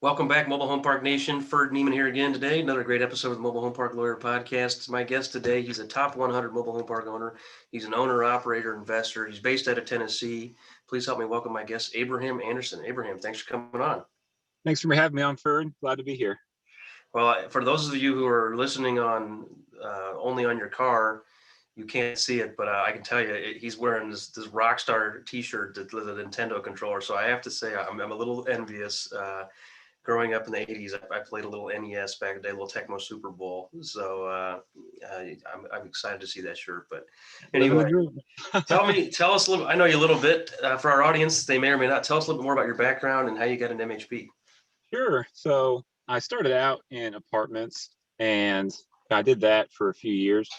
Welcome back, Mobile Home Park Nation. Ferd and Abraham here again today. Another great episode of the Mobile Home Park Lawyer Podcast. My guest today, he's a top 100 mobile home park owner. He's an owner, operator, investor. He's based out of Tennessee. Please help me welcome my guest, Abraham Anderson. Abraham, thanks for coming on. Thanks for having me on, Ferd. Glad to be here. Well, for those of you who are listening on only on your car, you can't see it, but I can tell you he's wearing this Rockstar T-shirt with a Nintendo controller. So I have to say I'm a little envious. Growing up in the 80s, I played a little NES back in the day, a little Tecmo Super Bowl. So I'm excited to see that shirt. But anyway, tell us a little. I know you a little bit for our audience. They may or may not. Tell us a little bit more about your background and how you got into MHP. Sure. So I started out in apartments, and I did that for a few years.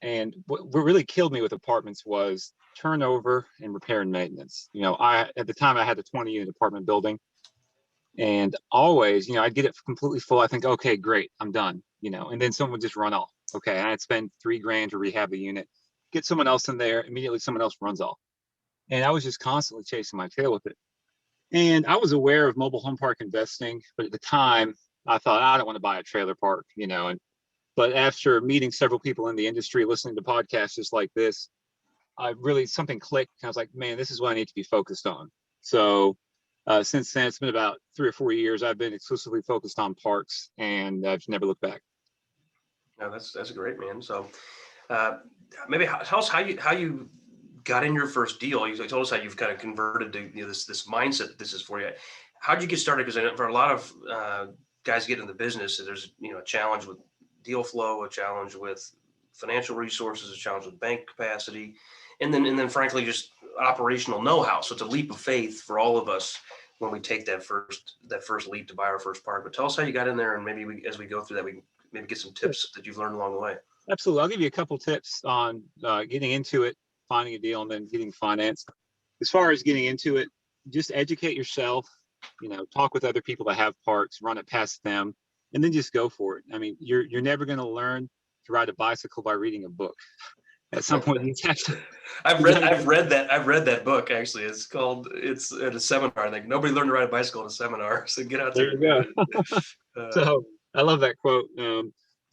And what really killed me with apartments was turnover and repair and maintenance. At the time I had a 20-unit apartment building. And always, I'd get it completely full. I think, okay, great, I'm done, and then someone would just run off. Okay, and I'd spend $3,000 to rehab the unit, get someone else in there, immediately someone else runs off. And I was just constantly chasing my tail with it. And I was aware of mobile home park investing, but at the time I thought, I don't want to buy a trailer park, but after meeting several people in the industry, listening to podcasts just like this, something clicked. I was like, man, this is what I need to be focused on. So since then, it's been about 3 or 4 years. I've been exclusively focused on parks, and I've never looked back. No, that's great, man. So maybe tell us how you got in your first deal. You told us how you've kind of converted to this mindset that this is for you. How'd you get started? Because for a lot of guys getting into the business, there's a challenge with deal flow, a challenge with financial resources, a challenge with bank capacity, and then frankly just operational know-how. So it's a leap of faith for all of us when we take that first leap to buy our first park. But tell us how you got in there, and maybe as we go through that, we can maybe get some tips that you've learned along the way. Absolutely. I'll give you a couple tips on getting into it, finding a deal, and then getting financed. As far as getting into it, just educate yourself, talk with other people that have parks, run it past them, and then just go for it. I mean, you're never going to learn to ride a bicycle by reading a book. At some point, you have to. I've read that book actually. It's at a seminar. I think nobody learned to ride a bicycle at a seminar. So get out there. There you go. So I love that quote.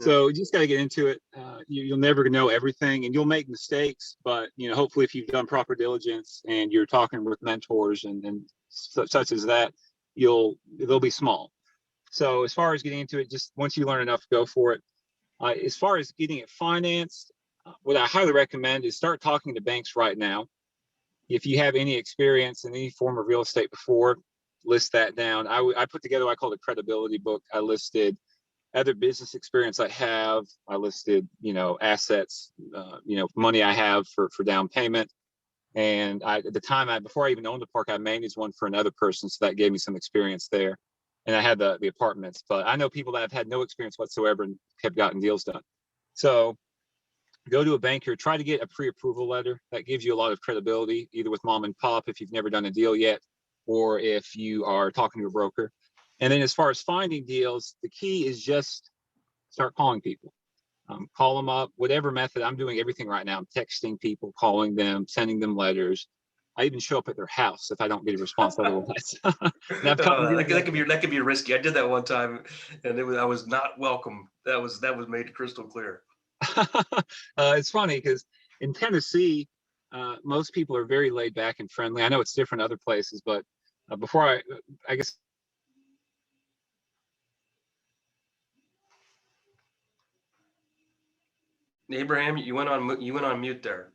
So you just got to get into it. You'll never know everything, and you'll make mistakes. But hopefully, if you've done proper diligence and you're talking with mentors and such as that, they'll be small. So as far as getting into it, just once you learn enough, go for it. As far as getting it financed, what I highly recommend is start talking to banks right now. If you have any experience in any form of real estate before, list that down. I put together what I call a credibility book. I listed other business experience I have. I listed, assets, money I have for down payment. And at the time, before I even owned the park, I managed one for another person. So that gave me some experience there. And I had the apartments, but I know people that have had no experience whatsoever and have gotten deals done. So go to a banker, try to get a pre-approval letter. That gives you a lot of credibility, either with mom and pop if you've never done a deal yet, or if you are talking to a broker. And then as far as finding deals, the key is just start calling people. Call them up, whatever method. I'm doing everything right now. I'm texting people, calling them, sending them letters. I even show up at their house if I don't get a response otherwise. That could be risky. I did that one time, and I was not welcome. That was made crystal clear. It's funny because in Tennessee, most people are very laid back and friendly. I know it's different other places, but before I guess. Abraham, you went on mute there.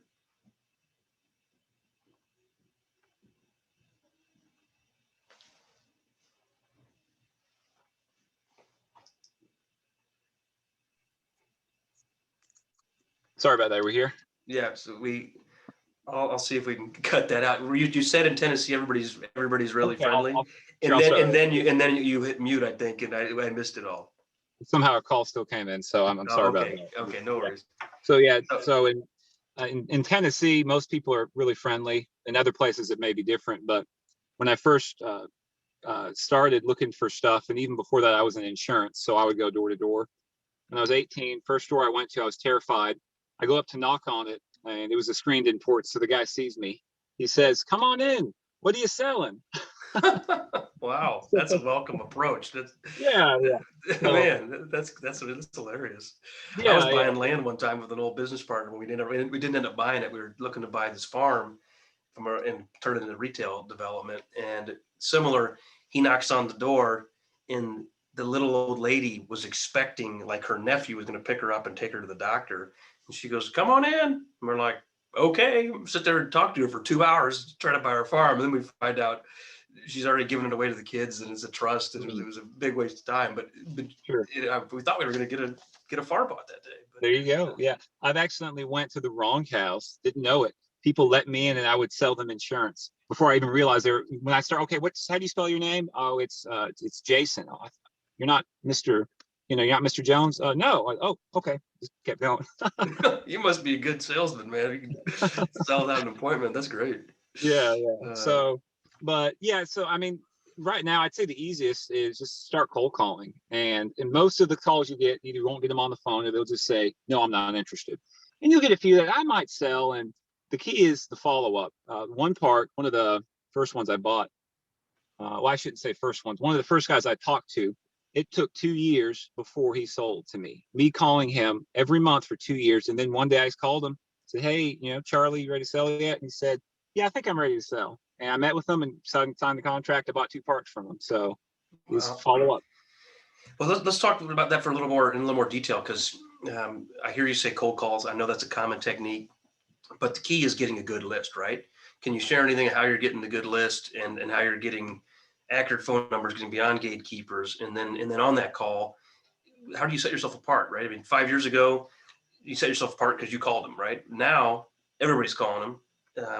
Sorry about that. We're here. Yeah, so I'll see if we can cut that out. You said in Tennessee everybody's really friendly, and then you hit mute, I think, and I missed it all. Somehow a call still came in, so I'm sorry about that. Okay, no worries. So in Tennessee, most people are really friendly. In other places, it may be different, but when I first started looking for stuff, and even before that, I was in insurance, so I would go door to door. When I was 18, first store I went to, I was terrified. I go up to knock on it, and it was a screened-in port, so the guy sees me. He says, "Come on in. What are you selling?" Wow, that's a welcome approach. That's Yeah, yeah. So, man, that's hilarious. I was yeah, yeah. buying land one time with an old business partner. We didn't end up buying it. We were looking to buy this farm and turn it into retail development. And similar, he knocks on the door, and the little old lady was expecting like her nephew was going to pick her up and take her to the doctor. And she goes, "Come on in." And we're like, "Okay." Sit there and talk to her for 2 hours, trying to buy her farm. And then we find out she's already given it away to the kids, and it's a trust. And it was a big waste of time. But Sure. we thought we were going to get a farm bought that day. But There you go. Yeah. I've accidentally went to the wrong house, didn't know it. People let me in and I would sell them insurance before I even realized when I start, okay, how do you spell your name? Oh, it's Jason. Oh, you're not Mr. You're not Mr. Jones. No. Oh, okay. Just kept going. you must be a good salesman, man. You can sell out an appointment. That's great. Yeah. Yeah. Uh, But yeah, so I mean, right now I'd say the easiest is just start cold calling. And most of the calls you get, either won't get them on the phone or they'll just say, no, I'm not interested. And you'll get a few that I might sell. And the key is the follow-up. One of the first ones I bought, well, I shouldn't say first ones. One of the first guys I talked to, it took 2 years before he sold to me. Me calling him every month for 2 years. And then one day I just called him, said, hey, Charlie, you ready to sell yet? And he said, yeah, I think I'm ready to sell. And I met with them and signed the contract. I bought 2 parts from them. So just well, follow up. well, let's talk about that for a little more detail, because I hear you say cold calls. I know that's a common technique, but the key is getting a good list, right? Can you share anything how you're getting the good list and how you're getting accurate phone numbers, getting beyond gatekeepers, and then on that call, how do you set yourself apart, right? I mean, 5 years ago, you set yourself apart because you called them, right? Now everybody's calling them,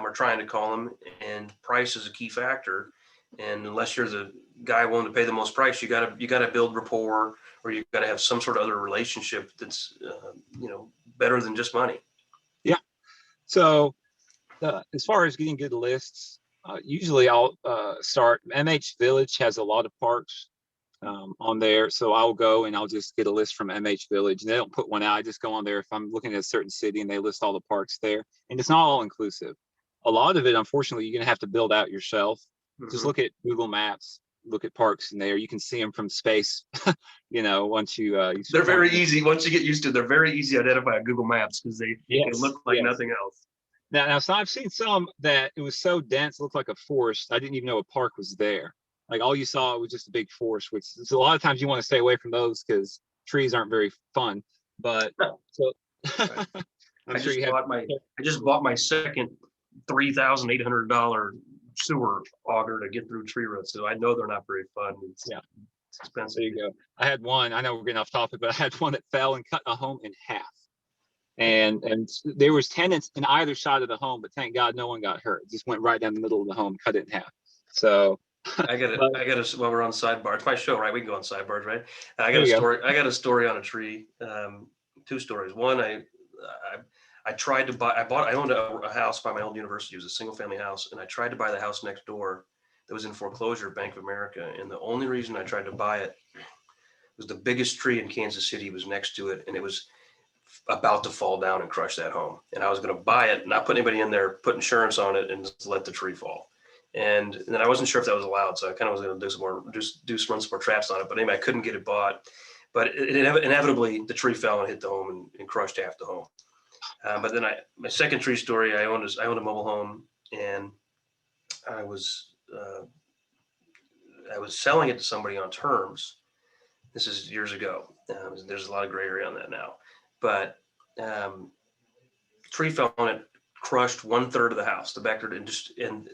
or trying to call them, and price is a key factor. And unless you're the guy willing to pay the most price, you gotta build rapport, or you gotta have some sort of other relationship that's better than just money. Yeah. So as far as getting good lists, usually I'll start. MH Village has a lot of parks on there. So I'll go and I'll just get a list from MH Village. They don't put one out. I just go on there if I'm looking at a certain city and they list all the parks there. And it's not all inclusive. A lot of it, unfortunately, you're going to have to build out yourself. Just look at Google Maps, look at parks in there. You can see them from space, once you They're very easy. Once you get used to it, they're very easy to identify on Google Maps because they look like nothing else. Now, so I've seen some that it was so dense, it looked like a forest. I didn't even know a park was there. Like all you saw was just a big forest, which is a lot of times you want to stay away from those because trees aren't very fun. But so Right. I'm sure you have. I just bought my second $3,800 sewer auger to get through tree roots, so I know they're not very fun. It's expensive. There you go. I had one. I know we're getting off topic, but I had one that fell and cut a home in half. And there was tenants in either side of the home, but thank God no one got hurt. It just went right down the middle of the home, cut it in half. So I got it. Well, we're on sidebar. It's my show, right? We can go on sidebars, right? I got a story. I got a story on a tree. 2 stories. One, I tried to buy. I owned a house by my old university. It was a single family house, and I tried to buy the house next door that was in foreclosure, Bank of America. And the only reason I tried to buy it was the biggest tree in Kansas City was next to it, and it was about to fall down and crush that home. And I was going to buy it, not put anybody in there, put insurance on it, and just let the tree fall. And then I wasn't sure if that was allowed, so I kind of was going to run some more traps on it. But anyway, I couldn't get it bought. But inevitably, the tree fell and hit the home and crushed half the home. But then my second tree story, I owned a mobile home, and I was selling it to somebody on terms. This is years ago. There's a lot of gray area on that now. But tree fell on it, crushed 1/3 of the house, the backyard, and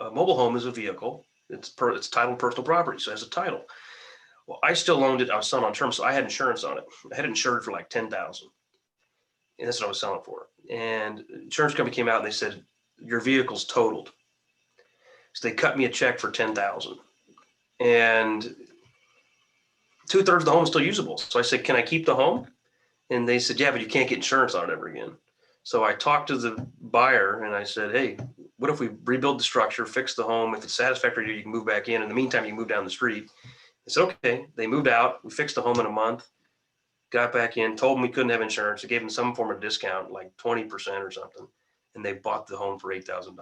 a mobile home is a vehicle. It's titled personal property, so it has a title. Well, I still owned it. I was selling on terms, so I had insurance on it. I had it insured for like $10,000, and that's what I was selling for. And insurance company came out and they said your vehicle's totaled, so they cut me a check for $10,000, and 2/3 of the home is still usable. So I said, can I keep the home? And they said, yeah, but you can't get insurance on it ever again. So I talked to the buyer and I said, hey, what if we rebuild the structure, fix the home? If it's satisfactory, you can move back in. In the meantime, you can move down the street. They said, okay. They moved out. We fixed the home in a month, got back in, told them we couldn't have insurance. I gave them some form of discount, like 20% or something. and they bought the home for $8,000.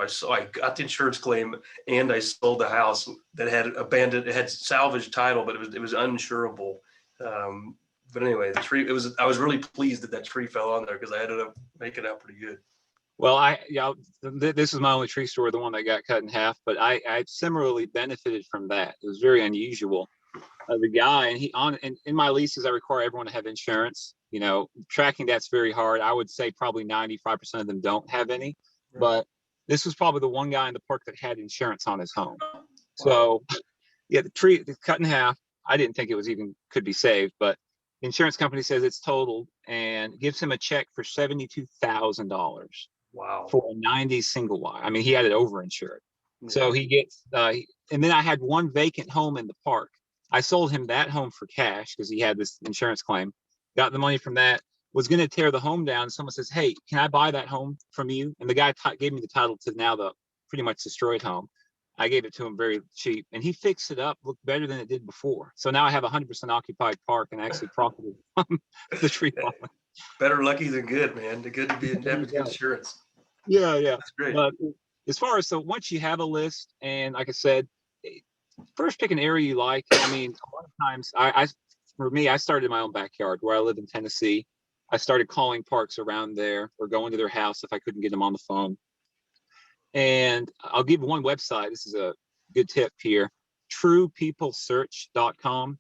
So I got the insurance claim, and I sold the house that had abandoned, it had salvage title, but it was uninsurable. But anyway, the tree, I was really pleased that tree fell on there, because I ended up making out pretty good. Well, this is my only tree store, the one that got cut in half, but I similarly benefited from that. It was very unusual. The guy, and in my leases, I require everyone to have insurance. Tracking that's very hard. I would say probably 95% of them don't have any, Right. but this was probably the one guy in the park that had insurance on his home. Wow. So yeah, the tree is cut in half. I didn't think it was even could be saved, but the insurance company says it's totaled and gives him a check for $72,000. Wow. For a 90 single wide. I mean, he had it overinsured. Yeah. So he gets, and then I had one vacant home in the park. I sold him that home for cash because he had this insurance claim. Got the money from that, was going to tear the home down. Someone says, "Hey, can I buy that home from you?" And the guy gave me the title to now the pretty much destroyed home. I gave it to him very cheap, and he fixed it up, looked better than it did before. So now I have a 100% occupied park and actually profited from the tree falling. Better lucky than good, man. The good to be in having good insurance. Yeah. That's great. But as far as, so once you have a list, and like I said, first pick an area you like. I mean, a lot of times for me, I started in my own backyard where I live in Tennessee. I started calling parks around there or going to their house if I couldn't get them on the phone. And I'll give one website. This is a good tip here. TruePeopleSearch.com.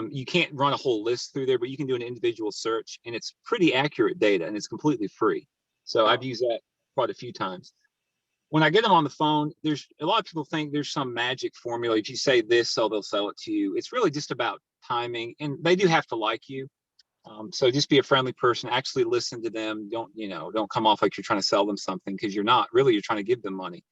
You can't run a whole list through there, but you can do an individual search, and it's pretty accurate data, and it's completely free. So I've used that quite a few times. When I get them on the phone, there's a lot of people think there's some magic formula. If you say this, so they'll sell it to you. It's really just about timing, and they do have to like you. So just be a friendly person. Actually listen to them. Don't come off like you're trying to sell them something, because you're not. Really, you're trying to give them money.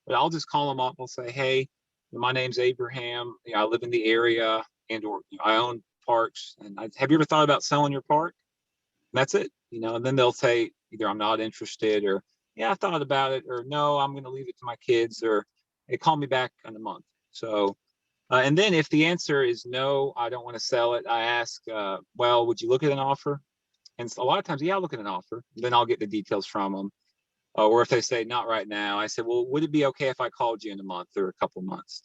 But I'll just call them up. I'll say, "Hey, my name's Abraham. I live in the area, and/or I own parks. And have you ever thought about selling your park?" And that's it. And then they'll say either I'm not interested, or yeah, I thought about it, or no, I'm going to leave it to my kids, or hey, call me back in a month. So, and then if the answer is no, I don't want to sell it, I ask, well, would you look at an offer? And so a lot of times, yeah, I'll look at an offer. Then I'll get the details from them. Or if they say not right now, I said, well, would it be okay if I called you in a month or a couple of months?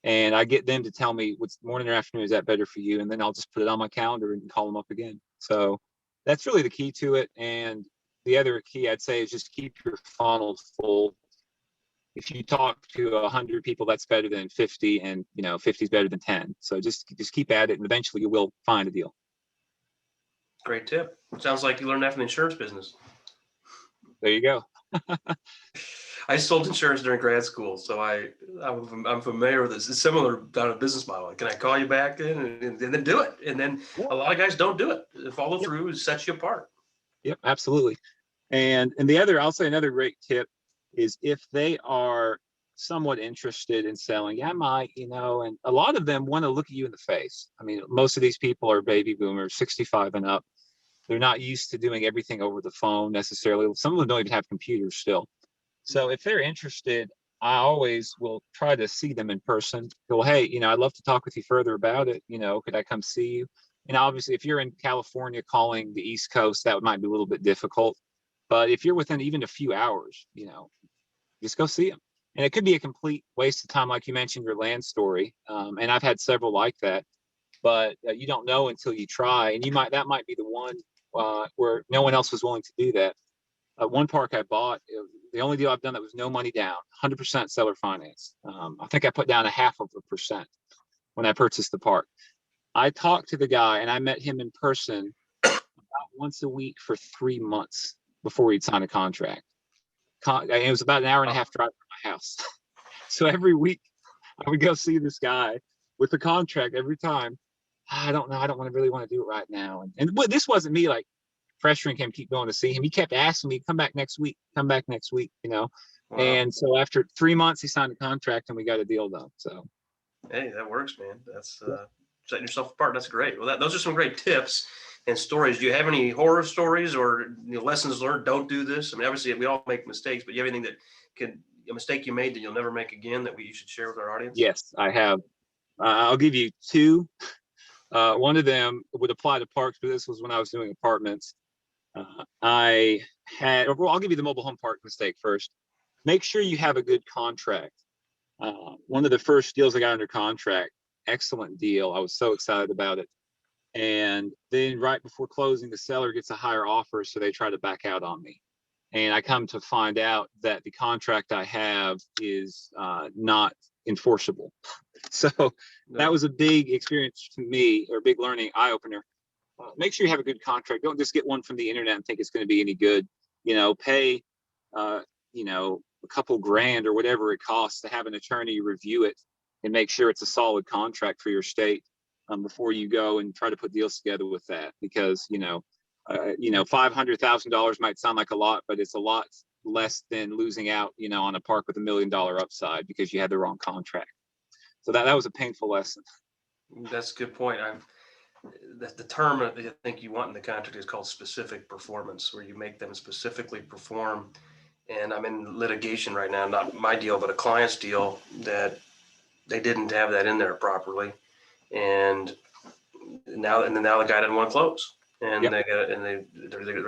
And I get them to tell me what's morning or afternoon, is that better for you? And then I'll just put it on my calendar and call them up again. So that's really the key to it. And the other key I'd say is just keep your funnel full. If you talk to 100 people, that's better than 50, and 50 is better than 10. So just keep at it, and eventually you will find a deal. Great tip. Sounds like you learned that from the insurance business. There you go. I sold insurance during grad school, so I'm familiar with this. It's similar down a business model. Can I call you back in and then do it? And then a lot of guys don't do it. Follow through sets you apart. Yep, absolutely. And I'll say another great tip is if they are somewhat interested in selling, I might, and a lot of them want to look at you in the face. I mean, most of these people are baby boomers, 65 and up. They're not used to doing everything over the phone necessarily. Some of them don't even have computers still. So if they're interested, I always will try to see them in person. Go, hey, I'd love to talk with you further about it. Could I come see you? And obviously, if you're in California calling the East Coast, that might be a little bit difficult. But if you're within even a few hours, just go see them. And it could be a complete waste of time, like you mentioned, your land story. And I've had several like that. But you don't know until you try. And that might be the one where no one else was willing to do that. One park I bought, the only deal I've done that was no money down, 100% seller finance. I think I put down 0.5% when I purchased the park. I talked to the guy, and I met him in person about once a week for 3 months before he'd sign a contract. It was about an hour and a half drive from my house. So every week I would go see this guy with the contract every time. I don't know. I don't really want to do it right now. But this wasn't me like pressuring him, keep going to see him. He kept asking me, come back next week. Wow. And so after 3 months, he signed a contract and we got a deal done. So, hey, that works, man. That's setting yourself apart. That's great. Well, those are some great tips and stories. Do you have any horror stories or lessons learned? Don't do this. I mean, obviously we all make mistakes, but you have anything that a mistake you made that you'll never make again that you should share with our audience? Yes, I have. I'll give you two. One of them would apply to parks, but this was when I was doing apartments. I had, well, I'll give you the mobile home park mistake first. Make sure you have a good contract. One of the first deals I got under contract, excellent deal. I was so excited about it. And then right before closing, the seller gets a higher offer, so they try to back out on me. And I come to find out that the contract I have is not enforceable. So that was a big experience to me, or a big learning eye opener. Make sure you have a good contract. Don't just get one from the internet and think it's going to be any good. Pay, a couple grand or whatever it costs to have an attorney review it and make sure it's a solid contract for your state before you go and try to put deals together with that. Because $500,000 might sound like a lot, but it's a lot less than losing out, on a park with $1 million upside because you had the wrong contract. So that was a painful lesson. That's a good point. The term I think you want in the contract is called specific performance, where you make them specifically perform. And I'm in litigation right now, not my deal, but a client's deal, that they didn't have that in there properly. And now the guy didn't want to close, and they're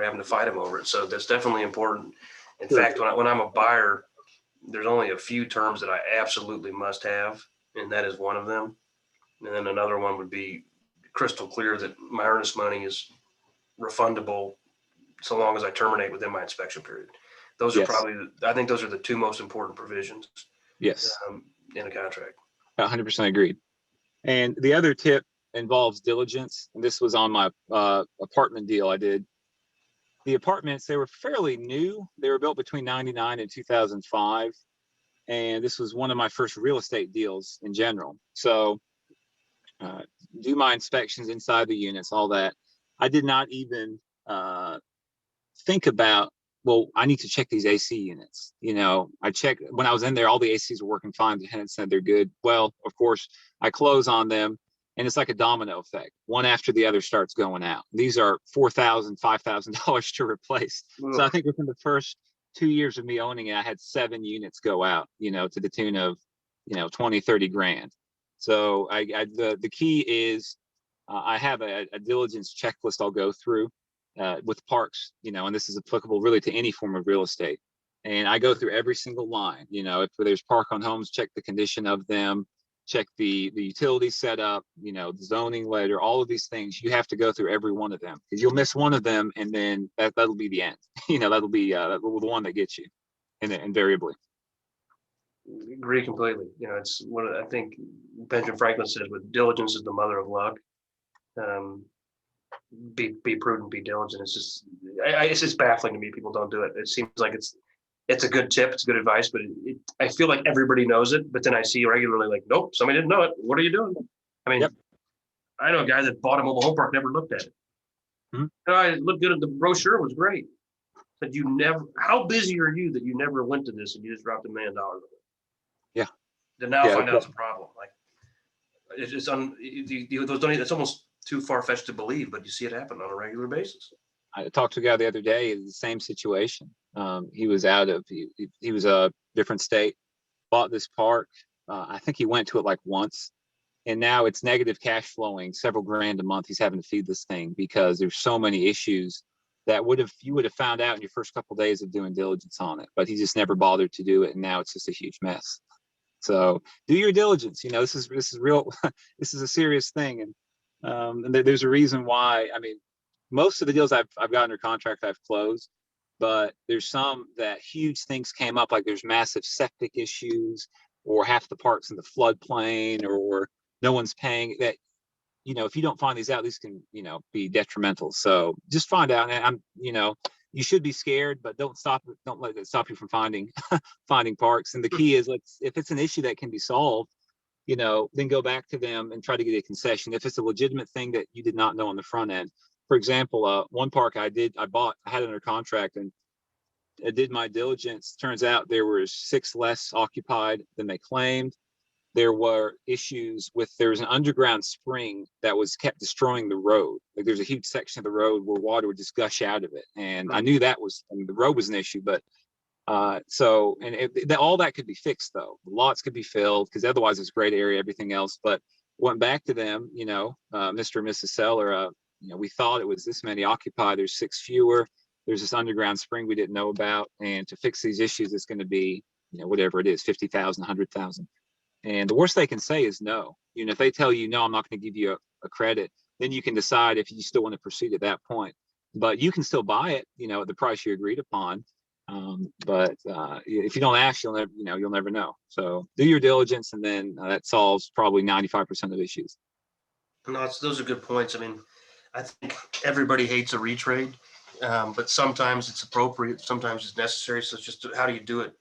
having to fight him over it. So that's definitely important. In fact, when I'm a buyer, there's only a few terms that I absolutely must have, and that is one of them. And then another one would be crystal clear that my earnest money is refundable so long as I terminate within my inspection period. Those are I think those are the two most important provisions. Yes. In a contract. 100% agreed. And the other tip involves diligence. And this was on my apartment deal I did. The apartments, they were fairly new. They were built between 99 and 2005. And this was one of my first real estate deals in general. So do my inspections inside the units, all that. I did not even think about, well, I need to check these AC units. I checked when I was in there, all the ACs were working fine. The tenant said they're good. Well, of course, I close on them, and it's like a domino effect. One after the other starts going out. These are $4,000, $5,000 to replace. So I think within the first 2 years of me owning it, I had 7 units go out, to the tune of, 20, 30 grand. So the key is I have a diligence checklist I'll go through with parks, and this is applicable really to any form of real estate. And I go through every single line, if there's park on homes, check the condition of them, check the utility setup, the zoning letter, all of these things. You have to go through every one of them, because you'll miss one of them, and then that'll be the end. That'll be the one that gets you, and invariably. Agree completely. It's what I think Benjamin Franklin says: with diligence is the mother of luck. Be prudent, be diligent. It's just baffling to me. People don't do it. It seems like it's a good tip. It's good advice, but I feel like everybody knows it. But then I see regularly like, nope, somebody didn't know it. What are you doing? I mean, I know a guy that bought a mobile home park, never looked at it. I looked good at the brochure, it was great. But how busy are you that you never went to this and you just dropped $1 million on it? Yeah. Then now find out it's a problem. Like it's almost too far-fetched to believe, but you see it happen on a regular basis. I talked to a guy the other day, the same situation. He was he was a different state, bought this park. I think he went to it like once, and now it's negative cash flowing several grand a month. He's having to feed this thing because there's so many issues that you would have found out in your first couple of days of doing diligence on it, but he just never bothered to do it. And now it's just a huge mess. So do your diligence. This is real. This is a serious thing. And there's a reason why. I mean, most of the deals I've got under contract, I've closed, but there's some that huge things came up, like there's massive septic issues, or half the park's in the floodplain, or no one's paying that. If you don't find these out, these can, be detrimental. So just find out. And you should be scared, but don't let it stop you from finding parks. And the key is, if it's an issue that can be solved, then go back to them and try to get a concession. If it's a legitimate thing that you did not know on the front end. For example, one park I had it under contract, and I did my diligence. Turns out there were 6 less occupied than they claimed. There were issues there was an underground spring that was kept destroying the road. Like there's a huge section of the road where water would just gush out of it. And I knew the road was an issue, but all that could be fixed though. The lots could be filled, because otherwise it's a great area, everything else. But went back to them, Mr. and Mrs. Seller, we thought it was this many occupied, there's 6 fewer. there's this underground spring we didn't know about, and to fix these issues, it's going to be, whatever it is, 50,000, 100,000. And the worst they can say is no. If they tell you, no, I'm not going to give you a credit, then you can decide if you still want to proceed at that point. But you can still buy it, at the price you agreed upon. But if you don't ask, you'll never know. So do your diligence, and then that solves probably 95% of issues. No, those are good points. I mean, I think everybody hates a retrade, but sometimes it's appropriate, sometimes it's necessary. So it's just how do you do it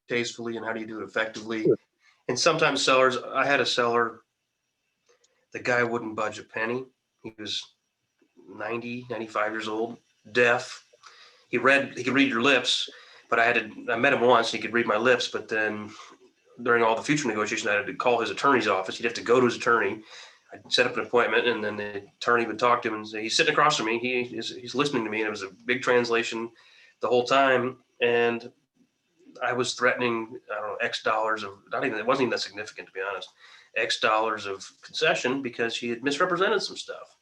tastefully and how do you do it effectively? Sure. And sometimes sellers, I had a seller, the guy wouldn't budge a penny. He was 90, 95 years old, deaf. He could read your lips, but I met him once. He could read my lips, but then during all the future negotiations, I had to call his attorney's office. He'd have to go to his attorney. I'd set up an appointment, and then the attorney would talk to him and say, he's sitting across from me. He's listening to me, and it was a big translation the whole time. And I was threatening, I don't know, X dollars of, it wasn't even that significant, to be honest, X dollars of concession because he had misrepresented some stuff.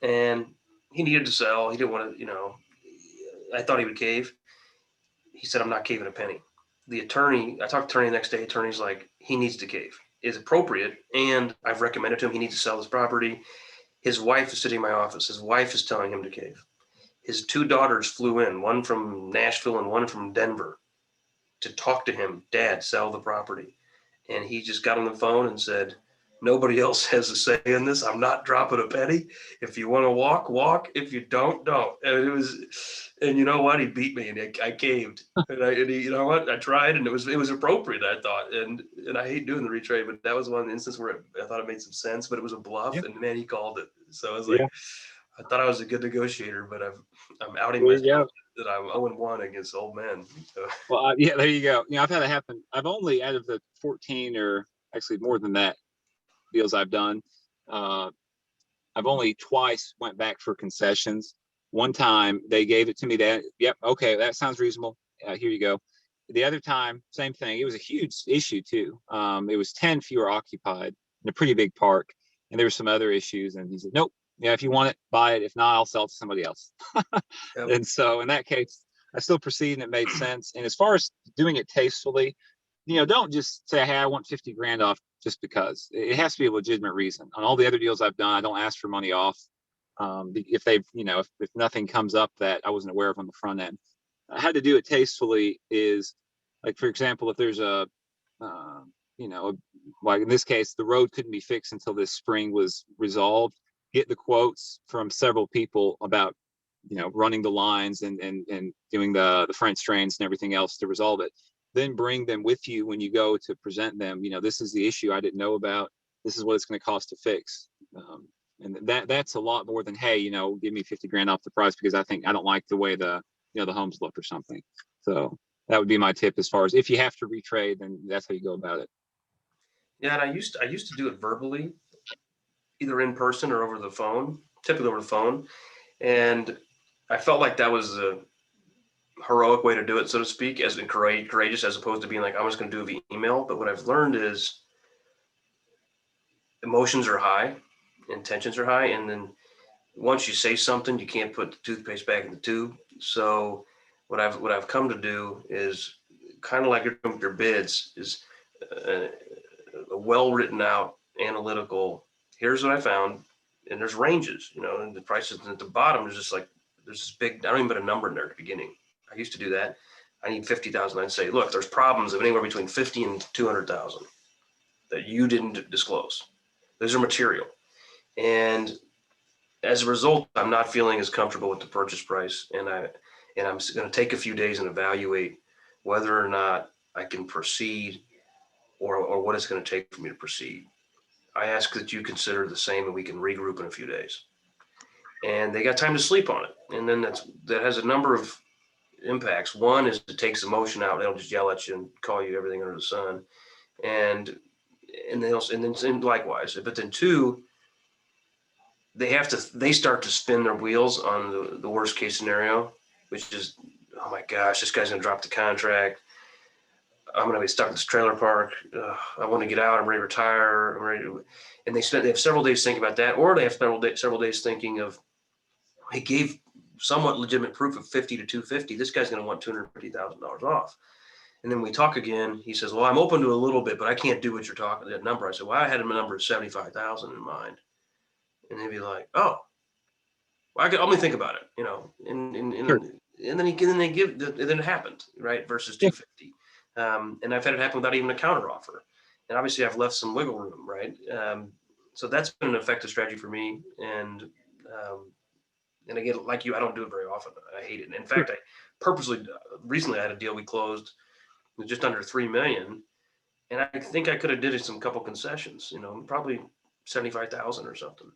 And he needed to sell. He didn't want to, I thought he would cave. He said, I'm not caving a penny. I talked to the attorney the next day. Attorney's like, he needs to cave. Is appropriate. And I've recommended to him, he needs to sell his property. His wife is sitting in my office. His wife is telling him to cave. His two daughters flew in, one from Nashville and one from Denver, to talk to him. Dad, sell the property. And he just got on the phone and said, nobody else has a say in this. I'm not dropping a penny. If you want to walk, walk. If you don't. And you know what? He beat me, and I caved. You know what? I tried, and it was appropriate, I thought. And I hate doing the retrade, but that was one instance where I thought it made some sense, but it was a bluff, and man, he called it. So I was like, I thought I was a good negotiator, but I'm outing myself that I'm 0-1 against old men. So. Well, there you go. I've had it happen. I've only, out of the 14 or actually more than that deals I've done, I've only twice went back for concessions. One time they gave it to me that, yep, okay, that sounds reasonable. Here you go. The other time, same thing. It was a huge issue too. It was 10 fewer occupied in a pretty big park, and there were some other issues. And he said, nope, yeah, if you want it, buy it. If not, I'll sell it to somebody else. Yep. And so in that case, I still proceeded, and it made sense. And as far as doing it tastefully, don't just say, hey, I want 50 grand off just because. It has to be a legitimate reason. On all the other deals I've done, I don't ask for money off. If they've, if nothing comes up that I wasn't aware of on the front end. I had to do it tastefully is, like, for example, if there's like in this case, the road couldn't be fixed until this spring was resolved. Get the quotes from several people about, running the lines and doing the French drains and everything else to resolve it. Then bring them with you when you go to present them. This is the issue I didn't know about. This is what it's going to cost to fix. And that's a lot more than, hey, give me 50 grand off the price because I don't like the way the homes look or something. So that would be my tip as far as if you have to retrade, then that's how you go about it. Yeah, and I used to do it verbally, either in person or over the phone, typically over the phone. And I felt like that was a heroic way to do it, so to speak, as in courageous, as opposed to being like, I'm just going to do it via email. But what I've learned is emotions are high, intentions are high, and then once you say something, you can't put the toothpaste back in the tube. So what I've come to do is kind of like your bids is a well written out analytical. Here's what I found, and there's ranges, and the prices at the bottom. There's this big. I don't even put a number in there at the beginning. I used to do that. I need 50,000. I'd say, look, there's problems of anywhere between 50 and 200,000 that you didn't disclose. Those are material, and as a result, I'm not feeling as comfortable with the purchase price, and I'm going to take a few days and evaluate whether or not I can proceed, or what it's going to take for me to proceed. I ask that you consider the same, and we can regroup in a few days. And they got time to sleep on it, and then that has a number of impacts. One is it takes emotion out. They don't just yell at you and call you everything under the sun, and then likewise. But then two, they start to spin their wheels on the worst case scenario, which is, oh my gosh, this guy's gonna drop the contract. I'm gonna be stuck in this trailer park. I want to get out. I'm ready to retire. And they have several days thinking about that, or they have several days thinking of, he gave somewhat legitimate proof of 50 to 250. This guy's going to want $250,000 off. And then we talk again. He says, well, I'm open to a little bit, but I can't do what you're talking, that number. I said, well, I had a number of 75,000 in mind. And he'd be like, oh, well, let me think about it, Sure. and then then it happened, right? Versus Yeah. 250. And I've had it happen without even a counter offer. And obviously I've left some wiggle room, right? So that's been an effective strategy for me. And again, like you, I don't do it very often. I hate it. And in fact, I purposely, recently I had a deal we closed with just under 3 million. And I think I could have did some couple concessions, probably 75,000 or something.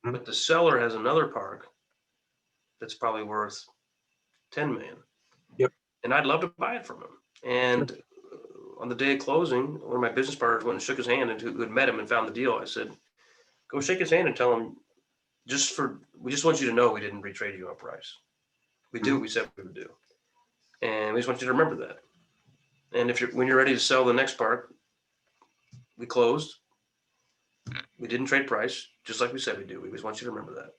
Mhm. But the seller has another park that's probably worth 10 million. Yep. And I'd love to buy it from him. And on the day of closing, one of my business partners went and shook his hand, and who had met him and found the deal. I said, go shake his hand and tell him, we just want you to know we didn't retrade you on price. We do what we said we would do. And we just want you to remember that. And when you're ready to sell the next park, we closed. We didn't trade price, just like we said we do. We just want you to remember that.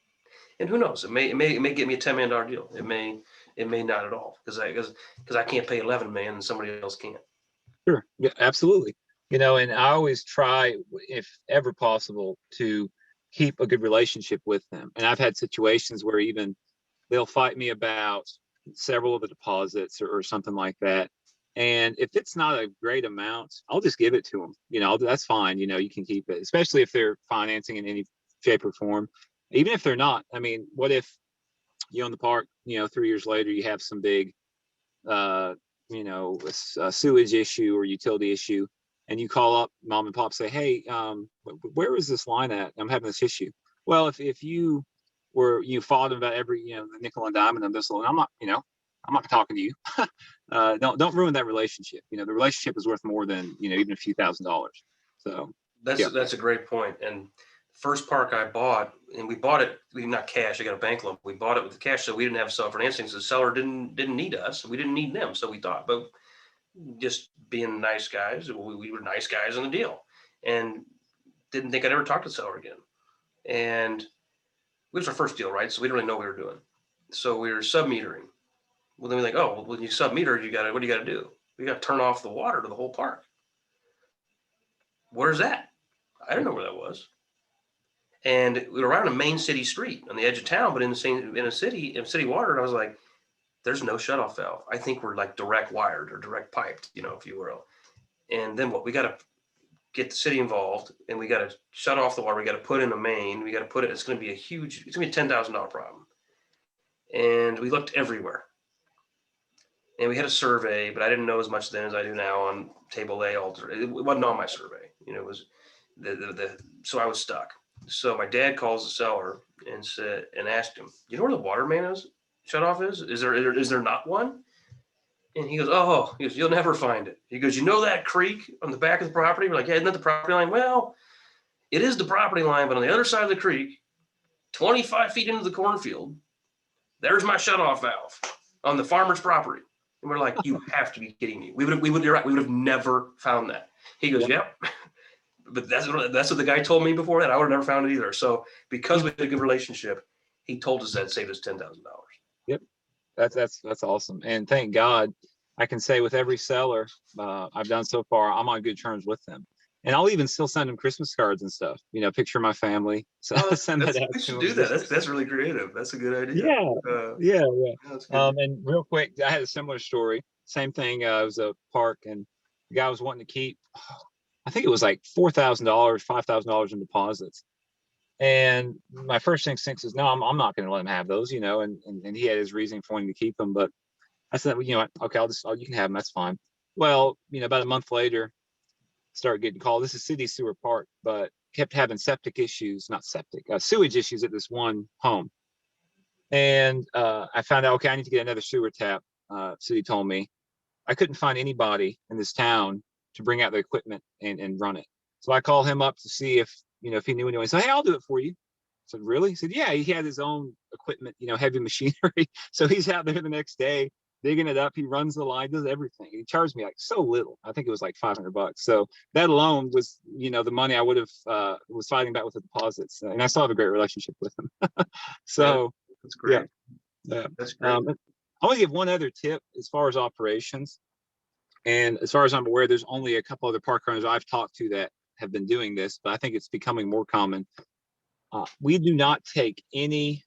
And who knows? It may get me a $10 million deal. It may not at all, because I can't pay 11 million and somebody else can't. Sure. Yeah, absolutely. And I always try, if ever possible, to keep a good relationship with them. And I've had situations where even they'll fight me about several of the deposits or something like that. And if it's not a great amount, I'll just give it to them. That's fine. You can keep it, especially if they're financing in any shape or form. Even if they're not, I mean, what if you own the park, 3 years later, you have some big, a sewage issue or utility issue, and you call up mom and pop, say, hey, where is this line at? I'm having this issue. Well, if you fought about every, the nickel and dime of this, I'm not talking to you. Don't ruin that relationship. The relationship is worth more than, even a few $1,000s. So that's a great point. And first park I bought, and we bought it, not cash, I got a bank loan. We bought it with the cash, so we didn't have self-financing. So the seller didn't need us. We didn't need them. So we thought, but just being nice guys, we were nice guys on the deal, and didn't think I'd ever talk to the seller again. And it was our first deal, right? So we didn't really know what we were doing. So we were sub-metering. Well, then we're like, oh, well, when you sub-meter, what do you got to do? We got to turn off the water to the whole park. Where's that? I didn't know where that was. And we were around a main city street on the edge of town, but in city water. And I was like, there's no shutoff valve. I think we're like direct wired or direct piped, if you will. And then what? We got to get the city involved, and we got to shut off the water. We got to put in a main. We got to put it. It's going to be it's going to be a $10,000 problem. And we looked everywhere. And we had a survey, but I didn't know as much then as I do now on table A alter. It wasn't on my survey. It was so I was stuck. So my dad calls the seller and asked him, you know where the water main shut off is? Is there not one? And he goes, you'll never find it. He goes, that creek on the back of the property? We're like, yeah, isn't that the property line? Well, it is the property line, but on the other side of the creek, 25 feet into the cornfield, there's my shutoff valve on the farmer's property. And we're like, you have to be kidding me. You're right. We would have never found that. He goes, yep. But that's what the guy told me before that. I would have never found it either. So because we had a good relationship, he told us that it saved us $10,000. Yep. That's awesome. And thank God, I can say with every seller I've done so far, I'm on good terms with them. And I'll even still send them Christmas cards and stuff, picture my family. So send that out. We should do that. That's really creative. That's a good idea. Yeah. And real quick, I had a similar story. Same thing. It was a park, and the guy was wanting to keep, I think it was like $4,000, $5,000 in deposits. And my first instinct is, no, I'm not going to let him have those, and he had his reason for wanting to keep them. But I said, well, okay, you can have them. That's fine. Well, about a month later, started getting called. This is City Sewer Park, but kept having sewage issues at this one home. And I found out, okay, I need to get another sewer tap. City told me. I couldn't find anybody in this town to bring out the equipment and run it. So I called him up to see if he knew anyone. He said, hey, I'll do it for you. I said, really? He said, yeah, he had his own equipment, heavy machinery. So he's out there the next day digging it up. He runs the line, does everything. He charged me like so little. I think it was like $500. So that alone was, the money I would have was fighting back with the deposits. And I still have a great relationship with him. So that's great. That's great. I want to give one other tip as far as operations. And as far as I'm aware, there's only a couple other park owners I've talked to that have been doing this, but I think it's becoming more common. We do not take any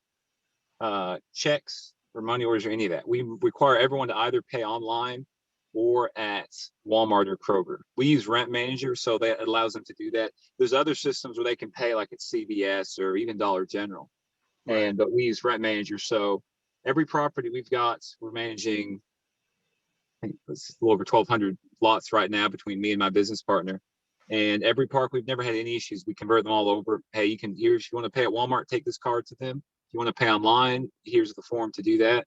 checks or money orders or any of that. We require everyone to either pay online or at Walmart or Kroger. We use Rent Manager, so that allows them to do that. There's other systems where they can pay, like at CVS or even Dollar General, Right. but we use Rent Manager. So every property we've got, we're managing, I think it's a little over 1,200 lots right now between me and my business partner. And every park, we've never had any issues. We convert them all over. Hey, you can, here's, if you want to pay at Walmart, take this card to them. If you want to pay online, here's the form to do that.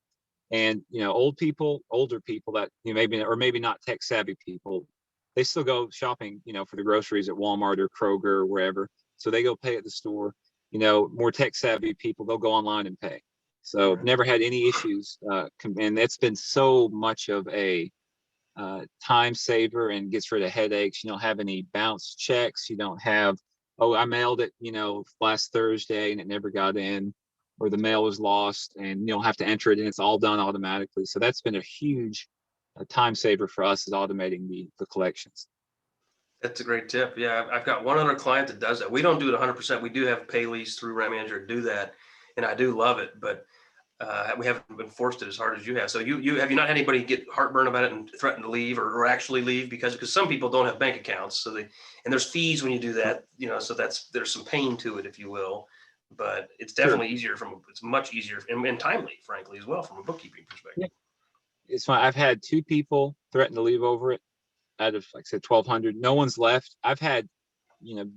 And, older people that, maybe, or maybe not tech savvy people, they still go shopping, for the groceries at Walmart or Kroger or wherever. So they go pay at the store. More tech savvy people, they'll go online and pay. So Right. never had any issues. And that's been so much of a time saver and gets rid of headaches. You don't have any bounce checks. You don't have, oh, I mailed it, last Thursday and it never got in, or the mail was lost, and you don't have to enter it and it's all done automatically. So that's been a huge time saver for us, is automating the collections. That's a great tip. Yeah, I've got one other client that does that. We don't do it 100%. We do have pay lease through Rent Manager to do that, and I do love it. But we haven't enforced it as hard as you have. So you have you not had anybody get heartburn about it and threaten to leave or actually leave because some people don't have bank accounts. So and there's fees when you do that, so there's some pain to it, if you will, but it's definitely easier it's much easier and timely, frankly, as well, from a bookkeeping perspective. Yeah. It's fine. I've had 2 people threaten to leave over it out of, like I said, 1,200. No one's left. I've had,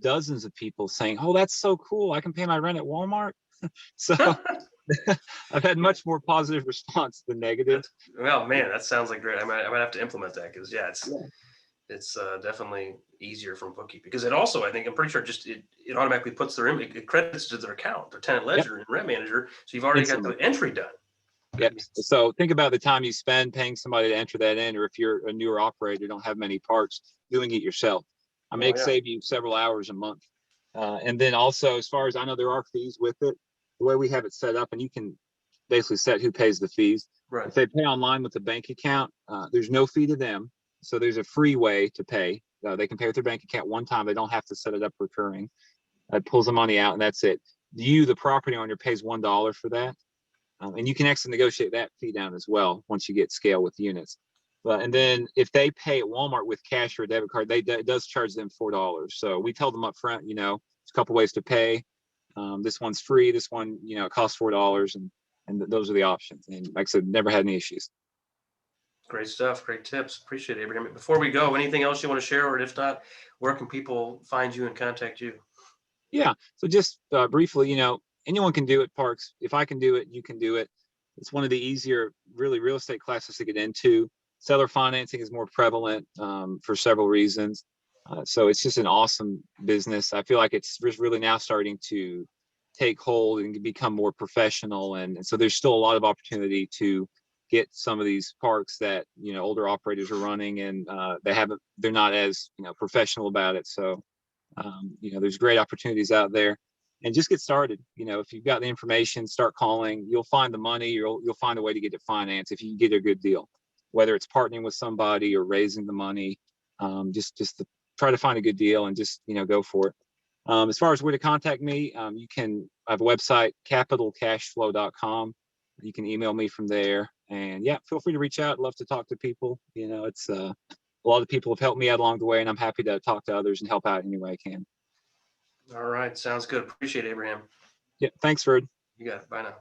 dozens of people saying, "Oh, that's so cool. I can pay my rent at Walmart." So I've had much more positive response than negative. Well, man, that sounds like great. I might have to implement that because it's definitely easier from bookkeeping, because it also, I think, I'm pretty sure it automatically puts it credits to their account, their tenant ledger and Rent Manager. So you've already got the entry done. Yep. So think about the time you spend paying somebody to enter that in, or if you're a newer operator, don't have many parks, doing it yourself. I mean, it save you several hours a month. And then also, as far as I know, there are fees with it. The way we have it set up, and you can basically set who pays the fees. Right. If they pay online with a bank account, there's no fee to them. So there's a free way to pay. They can pay with their bank account one time. They don't have to set it up recurring. It pulls the money out, and that's it. You, the property owner, pays $1 for that. And you can actually negotiate that fee down as well once you get scale with units. And then if they pay at Walmart with cash or a debit card, it does charge them $4. So we tell them up front, there's a couple ways to pay. This one's free. This one, it costs $4, and those are the options. And like I said, never had any issues. Great stuff. Great tips. Appreciate it, Abraham. Before we go, anything else you want to share, or if not, where can people find you and contact you? Yeah. So just briefly, anyone can do it, parks. If I can do it, you can do it. It's one of the easier, really, real estate classes to get into. Seller financing is more prevalent for several reasons. So it's just an awesome business. I feel like it's just really now starting to take hold and become more professional. And so there's still a lot of opportunity to get some of these parks that, older operators are running, and they're not as, professional about it. So, there's great opportunities out there, and just get started. If you've got the information, start calling. You'll find the money. You'll find a way to get it financed if you get a good deal, whether it's partnering with somebody or raising the money. Just to try to find a good deal and just, go for it. As far as where to contact me, I have a website, capitalcashflow.com. You can email me from there, and feel free to reach out. Love to talk to people. It's a lot of people have helped me out along the way, and I'm happy to talk to others and help out any way I can. All right. Sounds good. Appreciate it, Abraham. Yeah. Thanks, Ferd. You got it. Bye now.